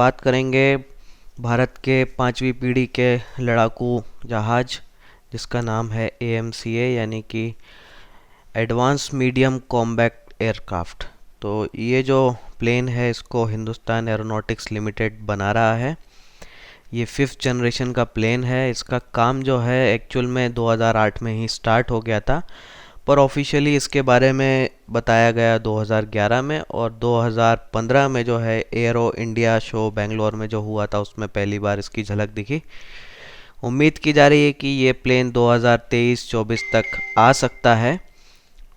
बात करेंगे भारत के 5वीं पीढ़ी के लड़ाकू जहाज़ जिसका नाम है AMCA यानी कि एडवांस मीडियम कॉम्बैट एयरक्राफ्ट। तो ये जो प्लेन है इसको हिंदुस्तान एरोनॉटिक्स लिमिटेड बना रहा है। ये 5th जनरेशन का प्लेन है। इसका काम जो है एक्चुअल में 2008 में ही स्टार्ट हो गया था, पर ऑफिशियली इसके बारे में बताया गया 2011 में, और 2015 में जो है एयरो इंडिया शो बेंगलोर में जो हुआ था उसमें पहली बार इसकी झलक दिखी। उम्मीद की जा रही है कि ये प्लेन 2023-24 तक आ सकता है।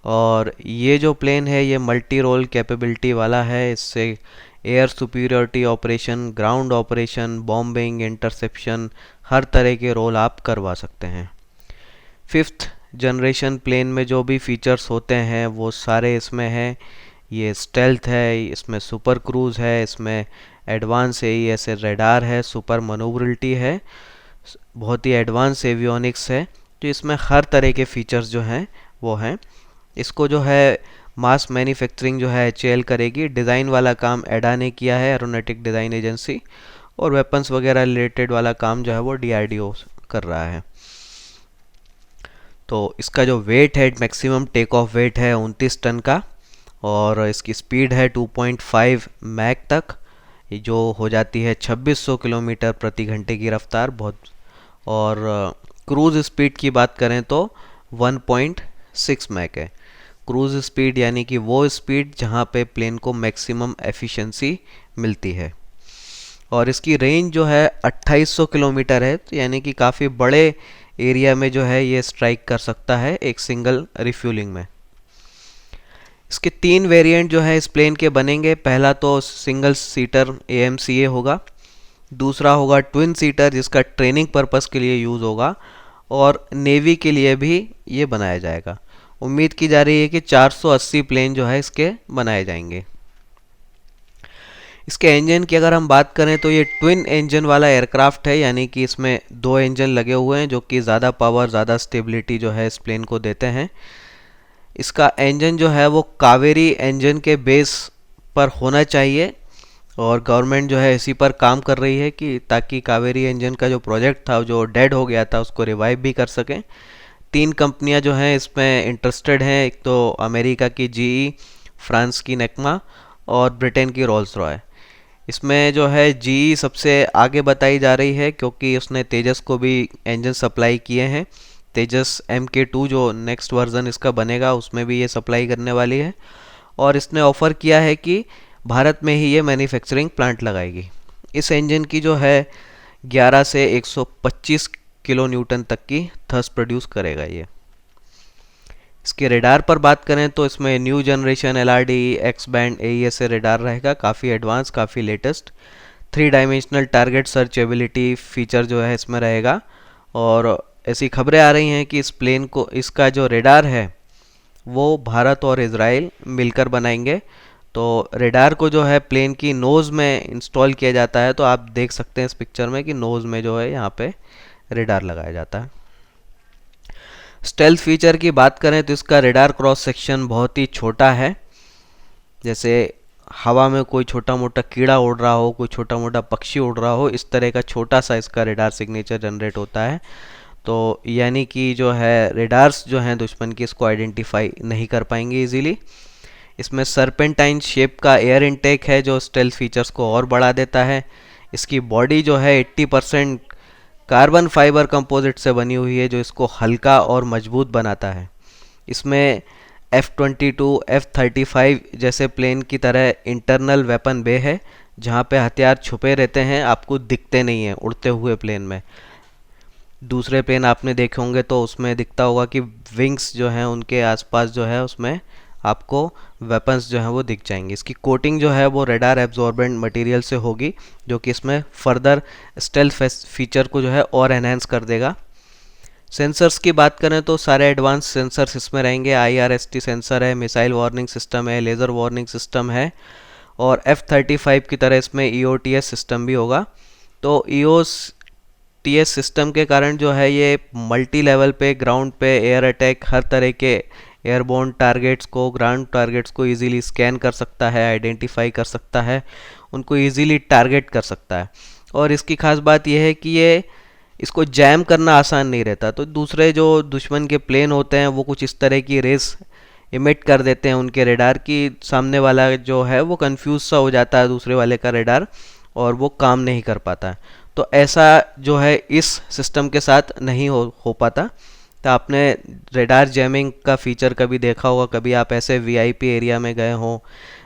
और ये जो प्लेन है ये मल्टी रोल कैपेबिलिटी वाला है। इससे air superiority operation, ground operation, bombing, interception, हर तरह के रोल आप करवा सकते हैं। 5th जनरेशन प्लेन में जो भी फीचर्स होते हैं वो सारे इसमें हैं। ये स्टेल्थ है, इसमें सुपर क्रूज़ है, इसमें एडवांस AES रेडार है, सुपर मनूवरबिलिटी है, बहुत ही एडवांस एवियोनिक्स है। तो इसमें हर तरह के फीचर्स जो हैं वो हैं। इसको जो है मास मैन्युफैक्चरिंग जो है HAL करेगी। डिज़ाइन वाला काम एडा ने किया है, एरोनॉटिक डिज़ाइन एजेंसी, और वेपन्स वगैरह रिलेटेड वाला काम जो है वो DRDO कर रहा है। तो इसका जो वेट है, मैक्सिमम टेक ऑफ वेट है 29 टन का, और इसकी स्पीड है 2.5 मैक तक, जो हो जाती है 2600 किलोमीटर प्रति घंटे की रफ्तार। बहुत। और क्रूज़ स्पीड की बात करें तो 1.6 मैक है। क्रूज़ स्पीड यानी कि वो स्पीड जहाँ पे प्लेन को मैक्सिमम एफिशिएंसी मिलती है। और इसकी रेंज जो है 2800 किलोमीटर है, तो यानी कि काफ़ी बड़े एरिया में जो है ये स्ट्राइक कर सकता है एक सिंगल रिफ्यूलिंग में। इसके 3 वेरिएंट जो है इस प्लेन के बनेंगे। पहला तो सिंगल सीटर AMCA होगा, दूसरा होगा ट्विन सीटर जिसका ट्रेनिंग पर्पस के लिए यूज़ होगा, और नेवी के लिए भी ये बनाया जाएगा। उम्मीद की जा रही है कि 480 प्लेन जो है इसके बनाए जाएंगे। इसके इंजन की अगर हम बात करें तो ये ट्विन इंजन वाला एयरक्राफ्ट है, यानी कि इसमें 2 इंजन लगे हुए हैं जो कि ज़्यादा पावर, ज़्यादा स्टेबिलिटी जो है इस प्लेन को देते हैं। इसका इंजन जो है वो कावेरी इंजन के बेस पर होना चाहिए, और गवर्नमेंट जो है इसी पर काम कर रही है कि ताकि कावेरी इंजन का जो प्रोजेक्ट था जो डेड हो गया था उसको रिवाइव भी कर सकें। 3 कंपनियां जो हैं इसमें इंटरेस्टेड हैं। एक तो अमेरिका की GE, फ्रांस की नेक्मा और ब्रिटेन की रोल्स रॉय। इसमें जो है GE सबसे आगे बताई जा रही है क्योंकि उसने तेजस को भी इंजन सप्लाई किए हैं। तेजस MK2 जो नेक्स्ट वर्जन इसका बनेगा उसमें भी ये सप्लाई करने वाली है, और इसने ऑफ़र किया है कि भारत में ही ये मैन्युफैक्चरिंग प्लांट लगाएगी। इस इंजन की जो है 11 से 125 किलो न्यूटन तक की थ्रस्ट प्रोड्यूस करेगा ये। इसके रेडार पर बात करें तो इसमें new generation LRD X band AES radar रहेगा, काफ़ी एडवांस, काफ़ी latest. 3 dimensional target search ability feature जो है इसमें रहेगा, और ऐसी खबरें आ रही हैं कि इस प्लेन को, इसका जो रेडार है वो भारत और इजराइल मिलकर बनाएंगे। तो रेडार को जो है प्लेन की नोज़ में इंस्टॉल किया जाता है, तो आप देख सकते हैं इस पिक्चर में कि नोज़ में जो है यहाँ पे रेडार लगाया जाता है। स्टेल्थ फीचर की बात करें तो इसका रेडार क्रॉस सेक्शन बहुत ही छोटा है। जैसे हवा में कोई छोटा मोटा कीड़ा उड़ रहा हो, कोई छोटा मोटा पक्षी उड़ रहा हो, इस तरह का छोटा सा इसका रेडार सिग्नेचर जनरेट होता है। तो यानी कि जो है रेडार्स जो हैं दुश्मन की इसको आइडेंटिफाई नहीं कर पाएंगे इजीली। इसमें सर्पेंटाइन शेप का एयर इनटेक है जो स्टेल्थ फीचर्स को और बढ़ा देता है। इसकी बॉडी जो है 80% कार्बन फाइबर कंपोजिट से बनी हुई है जो इसको हल्का और मजबूत बनाता है। इसमें F-22, F-35 जैसे प्लेन की तरह इंटरनल वेपन बे है जहाँ पे हथियार छुपे रहते हैं, आपको दिखते नहीं हैं उड़ते हुए प्लेन में। दूसरे प्लेन आपने देखे होंगे तो उसमें दिखता होगा कि विंग्स जो हैं उनके आसपास जो है उसमें आपको वेपन्स जो हैं वो दिख जाएंगे। इसकी कोटिंग जो है वो रेडार एब्जॉर्बेंट मटेरियल से होगी जो कि इसमें फर्दर स्टेल्थ फीचर को जो है और एनहेंस कर देगा। सेंसर्स की बात करें तो सारे एडवांस सेंसर्स इसमें रहेंगे। IRST सेंसर है, मिसाइल वार्निंग सिस्टम है, लेज़र वार्निंग सिस्टम है, और F-35 की तरह इसमें EOTS सिस्टम भी होगा। तो EOTS सिस्टम के कारण जो है ये मल्टी लेवल पे, ग्राउंड पे एयर अटैक, हर तरह के एयरबोर्न टारगेट्स को, ग्राउंड टारगेट्स को इजीली स्कैन कर सकता है, आइडेंटिफाई कर सकता है, उनको इजीली टारगेट कर सकता है। और इसकी खास बात यह है कि ये इसको जैम करना आसान नहीं रहता। तो दूसरे जो दुश्मन के प्लेन होते हैं वो कुछ इस तरह की रेस इमिट कर देते हैं उनके रेडार की, सामने वाला जो है वो कंफ्यूज सा हो जाता है दूसरे वाले का रेडार, और वो काम नहीं कर पाता है। तो ऐसा जो है इस सिस्टम के साथ नहीं हो पाता। तो आपने रेडार जैमिंग का फीचर कभी देखा होगा, कभी आप ऐसे वीआईपी एरिया में गए हों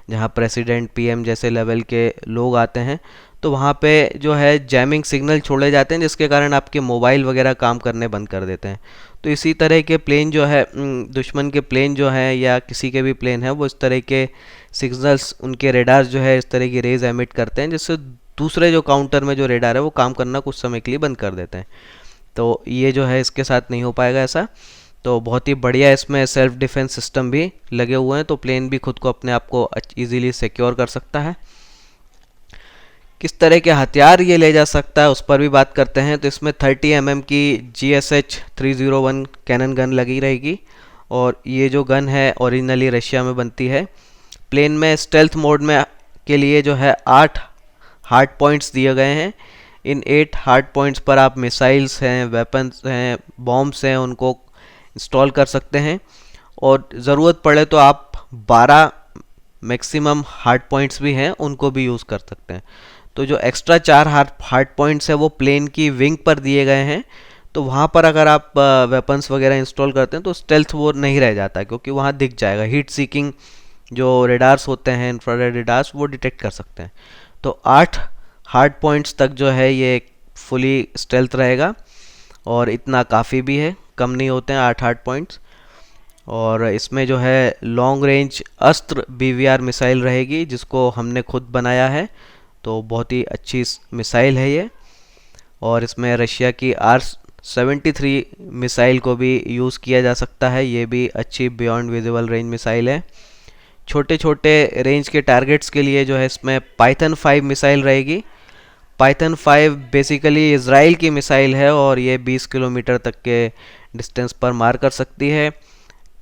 जहाँ प्रेसिडेंट पीएम जैसे लेवल के लोग आते हैं, तो वहाँ पे जो है जैमिंग सिग्नल छोड़े जाते हैं जिसके कारण आपके मोबाइल वगैरह काम करने बंद कर देते हैं। तो इसी तरह के प्लेन जो है दुश्मन के प्लेन जो हैं या किसी के भी प्लेन हैं वो इस तरह के सिग्नल्स, उनके रेडार जो है इस तरह की रेज एमिट करते हैं जिससे दूसरे जो काउंटर में जो रेडार है वो काम करना कुछ समय के लिए बंद कर देते हैं। तो ये जो है इसके साथ नहीं हो पाएगा ऐसा। तो बहुत ही बढ़िया इसमें सेल्फ डिफेंस सिस्टम भी लगे हुए हैं, तो प्लेन भी खुद को अपने आप को इजीली सिक्योर कर सकता है। किस तरह के हथियार ये ले जा सकता है उस पर भी बात करते हैं। तो इसमें 30 mm की GSH-301 कैनन गन लगी रहेगी, और ये जो गन है ओरिजिनली रशिया में बनती है। प्लेन में स्टेल्थ मोड में के लिए जो है 8 हार्ड पॉइंट्स दिए गए हैं। इन 8 हार्ड पॉइंट्स पर आप मिसाइल्स हैं, वेपन्स हैं, बॉम्ब्स हैं, उनको इंस्टॉल कर सकते हैं, और ज़रूरत पड़े तो आप 12 मैक्सिमम हार्ड पॉइंट्स भी हैं उनको भी यूज़ कर सकते हैं। तो जो एक्स्ट्रा 4 हार्ड पॉइंट्स है वो प्लेन की विंग पर दिए गए हैं, तो वहाँ पर अगर आप वेपन्स वगैरह इंस्टॉल करते हैं तो स्टेल्थ वो नहीं रह जाता, क्योंकि वहाँ दिख जाएगा। हीट सीकिंग जो रेडार्स होते हैं, इंफ्रारेड रेडार्स, वो डिटेक्ट कर सकते हैं। तो 8 हार्ड पॉइंट्स तक जो है ये फुली स्टेल्थ रहेगा, और इतना काफ़ी भी है, कम नहीं होते हैं 8 हार्ड पॉइंट्स। और इसमें जो है लॉन्ग रेंज अस्त्र BVR मिसाइल रहेगी जिसको हमने खुद बनाया है, तो बहुत ही अच्छी मिसाइल है ये। और इसमें रशिया की R-73 मिसाइल को भी यूज़ किया जा सकता है, ये भी अच्छी बियॉन्ड विजिबल रेंज मिसाइल है। छोटे छोटे रेंज के टारगेट्स के लिए जो है इसमें पाइथन 5 मिसाइल रहेगी। पाइथन 5 बेसिकली इज़राइल की मिसाइल है, और ये 20 किलोमीटर तक के डिस्टेंस पर मार कर सकती है।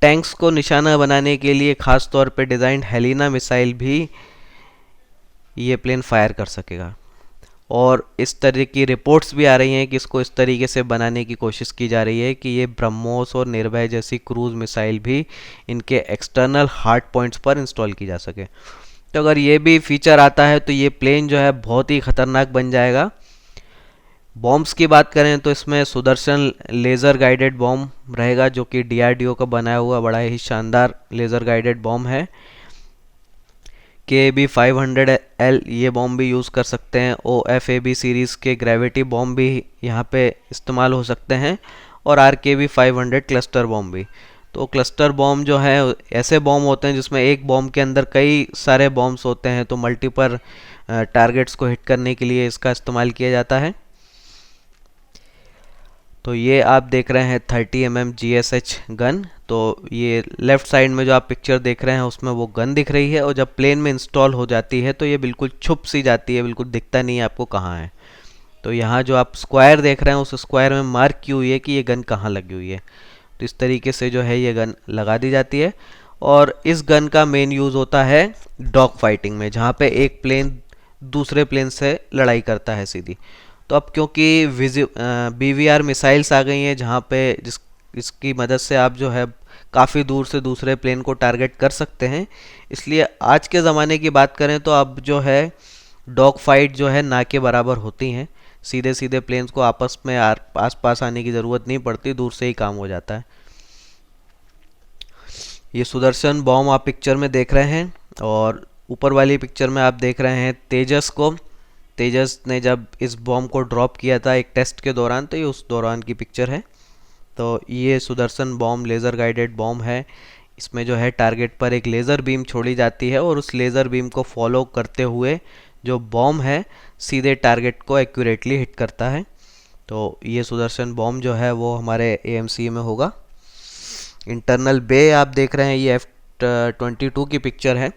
टैंक्स को निशाना बनाने के लिए ख़ास तौर पे डिज़ाइन हेलिना मिसाइल भी ये प्लेन फायर कर सकेगा। और इस तरह की रिपोर्ट्स भी आ रही हैं कि इसको इस तरीके से बनाने की कोशिश की जा रही है कि ये ब्रह्मोस और निर्भय जैसी क्रूज मिसाइल भी इनके एक्सटर्नल हार्ड पॉइंट्स पर इंस्टॉल की जा सके। तो अगर ये भी फीचर आता है तो ये प्लेन जो है बहुत ही ख़तरनाक बन जाएगा। बॉम्ब्स की बात करें तो इसमें सुदर्शन लेज़र गाइडेड बॉम्ब रहेगा, जो कि DRDO का बनाया हुआ बड़ा ही शानदार लेज़र गाइडेड बॉम्ब है। KB-500L ये बॉम्ब भी यूज़ कर सकते हैं। OFAB सीरीज़ के ग्रेविटी बॉम्ब भी यहाँ पे इस्तेमाल हो सकते हैं, और RKB-500 क्लस्टर बॉम्ब भी। तो क्लस्टर बॉम्ब जो है ऐसे बॉम्ब होते हैं जिसमें एक बॉम्ब के अंदर कई सारे बॉम्ब्स होते हैं, तो मल्टीपल टारगेट्स को हिट करने के लिए इसका इस्तेमाल किया जाता है। तो ये आप देख रहे हैं 30 mm GSH गन। तो ये लेफ़्ट साइड में जो आप पिक्चर देख रहे हैं उसमें वो गन दिख रही है, और जब प्लेन में इंस्टॉल हो जाती है तो ये बिल्कुल छुप सी जाती है, बिल्कुल दिखता नहीं है आपको कहाँ है। तो यहाँ जो आप स्क्वायर देख रहे हैं उस स्क्वायर में मार्क की हुई है कि ये गन कहाँ लगी हुई है। तो इस तरीके से जो है ये गन लगा दी जाती है, और इस गन का मेन यूज़ होता है डॉग फाइटिंग में, जहाँ पे एक प्लेन दूसरे प्लेन से लड़ाई करता है सीधी। तो अब क्योंकि BVR मिसाइल्स आ गई हैं जहाँ पे इसकी मदद से आप जो है काफ़ी दूर से दूसरे प्लेन को टारगेट कर सकते हैं, इसलिए आज के ज़माने की बात करें तो अब जो है डॉग फाइट जो है ना के बराबर होती हैं। सीधे सीधे प्लेन्स को आपस में आस पास आने की ज़रूरत नहीं पड़ती, दूर से ही काम हो जाता है। ये सुदर्शन बॉम्ब आप पिक्चर में देख रहे हैं, और ऊपर वाली पिक्चर में आप देख रहे हैं तेजस को। तेजस ने जब इस बॉम्ब को ड्रॉप किया था एक टेस्ट के दौरान, तो ये उस दौरान की पिक्चर है। तो ये Sudarshan bomb laser guided bomb है। इसमें जो है टारगेट पर एक लेज़र बीम छोड़ी जाती है, और उस लेज़र बीम को फॉलो करते हुए जो बॉम्ब है सीधे टारगेट को एक्यूरेटली हिट करता है। तो ये सुदर्शन बॉम्ब जो है वो हमारे AMC में होगा। इंटरनल बे आप देख रहे हैं, ये F-22 की पिक्चर है।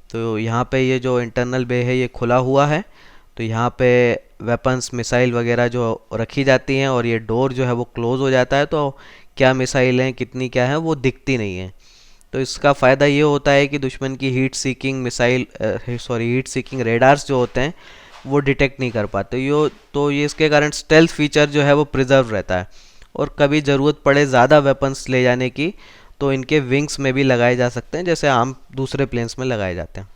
तो यहाँ पे ये जो इंटरनल बे है ये खुला हुआ है, तो यहाँ पे वेपन्स मिसाइल वगैरह जो रखी जाती हैं, और ये डोर जो है वो क्लोज़ हो जाता है, तो क्या मिसाइल हैं कितनी क्या है वो दिखती नहीं है। तो इसका फ़ायदा ये होता है कि दुश्मन की हीट सीकिंग रेडार्स जो होते हैं वो डिटेक्ट नहीं कर पाते। ये इसके कारण स्टेल्थ फीचर जो है वो प्रिजर्व रहता है, और कभी ज़रूरत पड़े ज़्यादा वेपन्स ले जाने की तो इनके विंग्स में भी लगाए जा सकते हैं, जैसे आम दूसरे प्लेन्स में लगाए जाते हैं।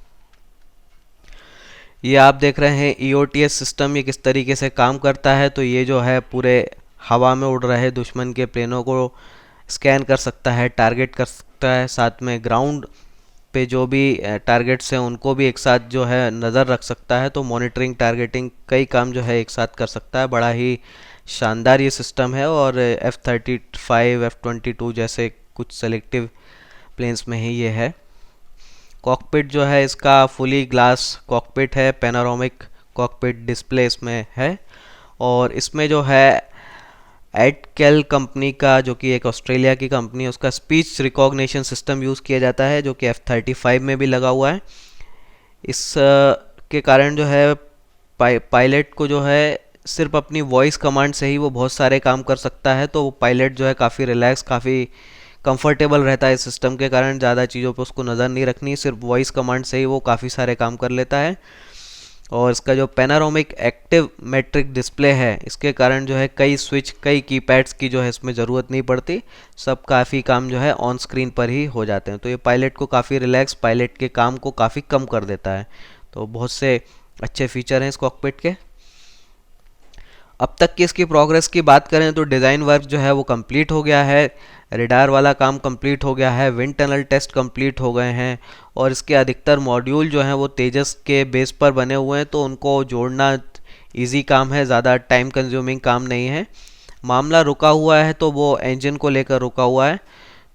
ये आप देख रहे हैं EOTS सिस्टम, ये किस तरीके से काम करता है। तो ये जो है पूरे हवा में उड़ रहे दुश्मन के प्लेनों को स्कैन कर सकता है, टारगेट कर सकता है, साथ में ग्राउंड पे जो भी टारगेट्स हैं उनको भी एक साथ जो है नज़र रख सकता है। तो मॉनिटरिंग, टारगेटिंग, कई काम जो है एक साथ कर सकता है। बड़ा ही शानदार ये सिस्टम है, और F-35, F-22 जैसे कुछ सेलेक्टिव प्लेन्स में ही ये है। कॉकपिट जो है इसका फुली ग्लास कॉकपिट है, पैनोरामिक कॉकपिट डिस्प्ले इसमें है, और इसमें जो है एडकेल कंपनी का, जो कि एक ऑस्ट्रेलिया की कंपनी है, उसका स्पीच रिकॉग्निशन सिस्टम यूज़ किया जाता है, जो कि F-35 में भी लगा हुआ है। इस के कारण जो है पायलट को जो है सिर्फ अपनी वॉइस कमांड से ही वो बहुत सारे काम कर सकता है। तो पायलट जो है काफ़ी रिलैक्स, काफ़ी कंफर्टेबल रहता है इस सिस्टम के कारण। ज़्यादा चीज़ों पे उसको नज़र नहीं रखनी, सिर्फ वॉइस कमांड से ही वो काफ़ी सारे काम कर लेता है। और इसका जो पैनारोमिक एक्टिव मैट्रिक डिस्प्ले है, इसके कारण जो है कई स्विच, कई कीपैड्स की जो है इसमें ज़रूरत नहीं पड़ती, सब काफ़ी काम जो है ऑन स्क्रीन पर ही हो जाते हैं। तो ये पायलट को काफ़ी रिलैक्स, पायलट के काम को काफ़ी कम कर देता है। तो बहुत से अच्छे फीचर हैं इस कॉकपिट के। अब तक की इसकी प्रोग्रेस की बात करें तो डिज़ाइन वर्क जो है वो कंप्लीट हो गया है, रेडार वाला काम कंप्लीट हो गया है, विंड टनल टेस्ट कंप्लीट हो गए हैं, और इसके अधिकतर मॉड्यूल जो हैं वो तेजस के बेस पर बने हुए हैं। तो उनको जोड़ना इजी काम है, ज़्यादा टाइम कंज्यूमिंग काम नहीं है। मामला रुका हुआ है तो वो इंजन को लेकर रुका हुआ है।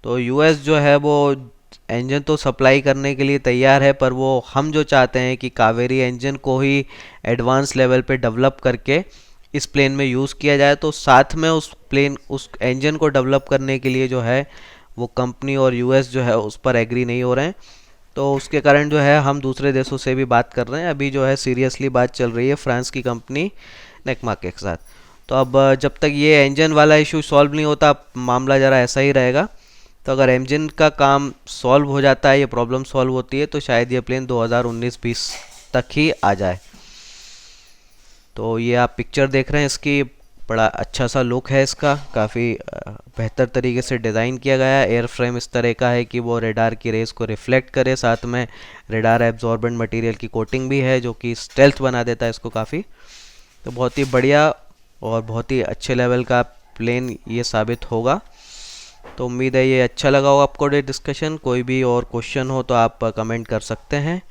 तो यूएस जो है वो इंजन तो सप्लाई करने के लिए तैयार है, पर वो हम जो चाहते हैं कि कावेरी इंजन को ही एडवांस लेवल पे डेवलप करके इस प्लेन में यूज़ किया जाए। तो साथ में उस इंजन को डेवलप करने के लिए जो है वो कंपनी और यूएस जो है उस पर एग्री नहीं हो रहे हैं। तो उसके कारण जो है हम दूसरे देशों से भी बात कर रहे हैं। अभी जो है सीरियसली बात चल रही है फ्रांस की कंपनी नेकमा के साथ। तो अब जब तक ये इंजन वाला इशू सॉल्व नहीं होता, मामला ज़रा ऐसा ही रहेगा। तो अगर इंजन का काम सॉल्व हो जाता है, ये प्रॉब्लम सॉल्व होती है, तो शायद ये प्लेन 2019-20 तक ही आ जाए। तो ये आप पिक्चर देख रहे हैं इसकी, बड़ा अच्छा सा लुक है इसका, काफ़ी बेहतर तरीके से डिज़ाइन किया गया है। एयर फ्रेम इस तरह का है कि वो रेडार की रेस को रिफ्लेक्ट करे, साथ में रेडार एब्जॉर्बेंट मटेरियल की कोटिंग भी है जो कि स्टेल्थ बना देता है इसको काफ़ी। तो बहुत ही बढ़िया और बहुत ही अच्छे लेवल का प्लेन ये साबित होगा। तो उम्मीद है ये अच्छा लगा होगा आपको ये डिस्कशन। कोई भी और क्वेश्चन हो तो आप कमेंट कर सकते हैं।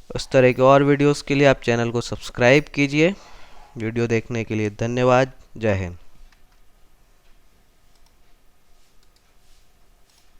इस तरह के और वीडियोस के लिए आप चैनल को सब्सक्राइब कीजिए। वीडियो देखने के लिए धन्यवाद। जय हिंद।